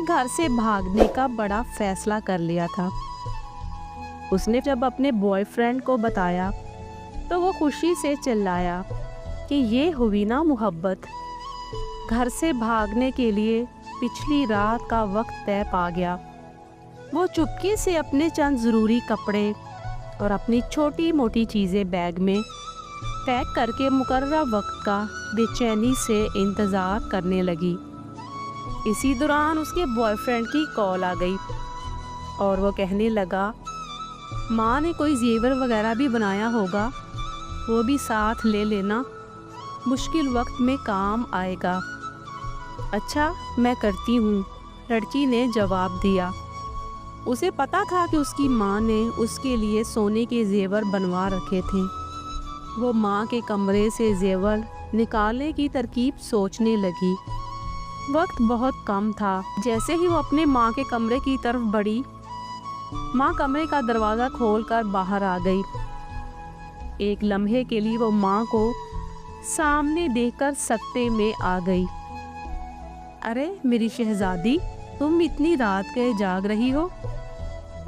घर से भागने का बड़ा फैसला कर लिया था। उसने जब अपने बॉयफ्रेंड को बताया तो वो खुशी से चिल्लाया कि ये हुई ना मोहब्बत। घर से भागने के लिए पिछली रात का वक्त तय पा गया। वो चुपके से अपने चंद ज़रूरी कपड़े और अपनी छोटी मोटी चीज़ें बैग में पैक करके मुकर्रर वक्त का बेचैनी से इंतज़ार करने लगी। इसी दौरान उसके बॉयफ्रेंड की कॉल आ गई और वो कहने लगा, माँ ने कोई जेवर वगैरह भी बनाया होगा, वो भी साथ ले लेना, मुश्किल वक्त में काम आएगा। अच्छा, मैं करती हूँ, लड़की ने जवाब दिया। उसे पता था कि उसकी माँ ने उसके लिए सोने के जेवर बनवा रखे थे। वो माँ के कमरे से जेवर निकालने की तरकीब सोचने लगी। वक्त बहुत कम था। जैसे ही वो अपने माँ के कमरे की तरफ बढ़ी, माँ कमरे का दरवाज़ा खोलकर बाहर आ गई। एक लम्हे के लिए वो माँ को सामने देखकर सकते में आ गई। अरे मेरी शहजादी, तुम इतनी रात के जाग रही हो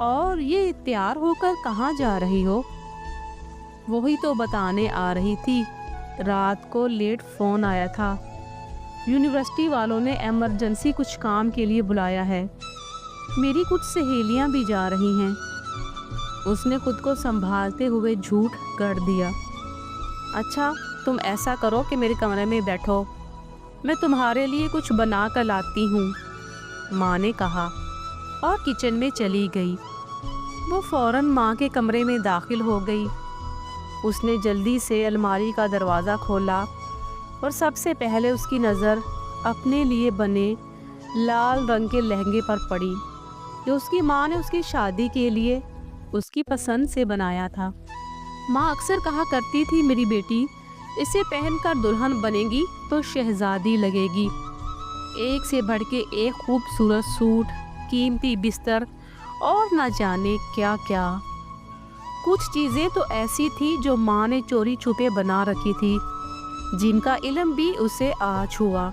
और ये तैयार होकर कहाँ जा रही हो? वही तो बताने आ रही थी, रात को लेट फ़ोन आया था। यूनिवर्सिटी वालों ने इमरजेंसी कुछ काम के लिए बुलाया है। मेरी कुछ सहेलियां भी जा रही हैं। उसने खुद को संभालते हुए झूठ कर दिया। अच्छा, तुम ऐसा करो कि मेरे कमरे में बैठो, मैं तुम्हारे लिए कुछ बना कर लाती हूँ, माँ ने कहा और किचन में चली गई। वो फ़ौरन माँ के कमरे में दाखिल हो गई। उसने जल्दी से अलमारी का दरवाज़ा खोला और सबसे पहले उसकी नज़र अपने लिए बने लाल रंग के लहंगे पर पड़ी जो उसकी माँ ने उसकी शादी के लिए उसकी पसंद से बनाया था। माँ अक्सर कहा करती थी, मेरी बेटी इसे पहनकर दुल्हन बनेगी तो शहजादी लगेगी। एक से बढ़ के एक खूबसूरत सूट, कीमती बिस्तर और न जाने क्या क्या। कुछ चीज़ें तो ऐसी थी जो माँ ने चोरी छुपे बना रखी थी, जिनका इल्म भी उसे आज हुआ।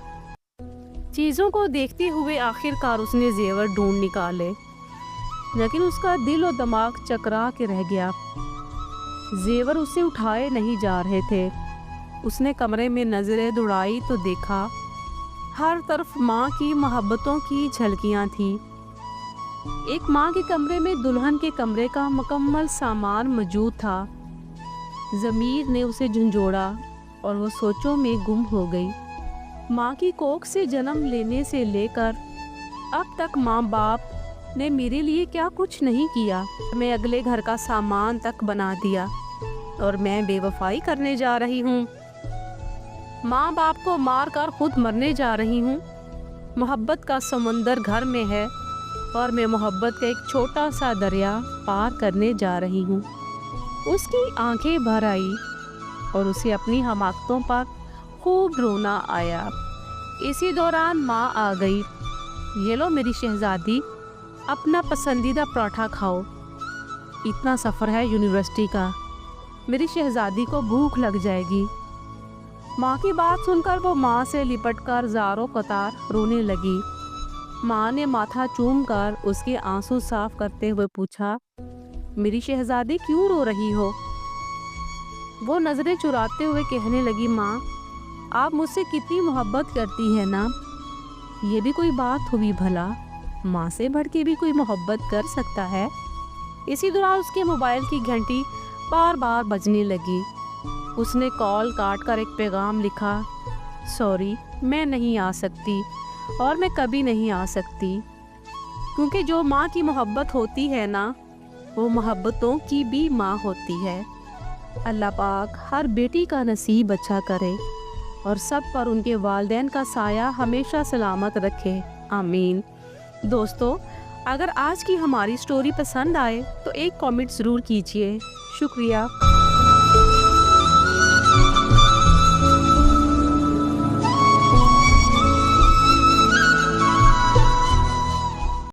चीज़ों को देखते हुए आखिरकार उसने जेवर ढूंढ निकाले, लेकिन उसका दिल और दिमाग चकरा के रह गया। जेवर उसे उठाए नहीं जा रहे थे। उसने कमरे में नज़रें दौड़ाई तो देखा हर तरफ माँ की मोहब्बतों की झलकियाँ थीं। एक माँ के कमरे में दुल्हन के कमरे का मुकम्मल सामान मौजूद था। ज़मीर ने उसे झंझोड़ा और वो सोचों में गुम हो गई। माँ की कोख से जन्म लेने से लेकर अब तक माँ बाप ने मेरे लिए क्या कुछ नहीं किया। मैं अगले घर का सामान तक बना दिया और मैं बेवफाई करने जा रही हूँ। माँ बाप को मार कर खुद मरने जा रही हूँ। मोहब्बत का समंदर घर में है और मैं मोहब्बत का एक छोटा सा दरिया पार करने जा रही हूँ। उसकी आंखें भर आई और उसे अपनी हमाकतों पर खूब रोना आया। इसी दौरान माँ आ गई। ये लो मेरी शहजादी, अपना पसंदीदा पराठा खाओ। इतना सफ़र है यूनिवर्सिटी का, मेरी शहजादी को भूख लग जाएगी। माँ की बात सुनकर वो माँ से लिपटकर ज़ारों कतार रोने लगी। माँ ने माथा चूमकर उसके आंसू साफ करते हुए पूछा, मेरी शहजादी क्यों रो रही हो? वो नज़रें चुराते हुए कहने लगी, माँ आप मुझसे कितनी मोहब्बत करती हैं ना। ये भी कोई बात हुई भला, माँ से बढ़ के भी कोई मोहब्बत कर सकता है। इसी दौरान उसके मोबाइल की घंटी बार बार बजने लगी। उसने कॉल काट कर एक पैगाम लिखा, सॉरी मैं नहीं आ सकती और मैं कभी नहीं आ सकती, क्योंकि जो माँ की मोहब्बत होती है ना, वो मोहब्बतों की भी माँ होती है। अल्लाह पाक हर बेटी का नसीब अच्छा करे और सब पर उनके वालिदैन का साया हमेशा सलामत रखे, आमीन। दोस्तों, अगर आज की हमारी स्टोरी पसंद आए तो एक कमेंट ज़रूर कीजिए। शुक्रिया।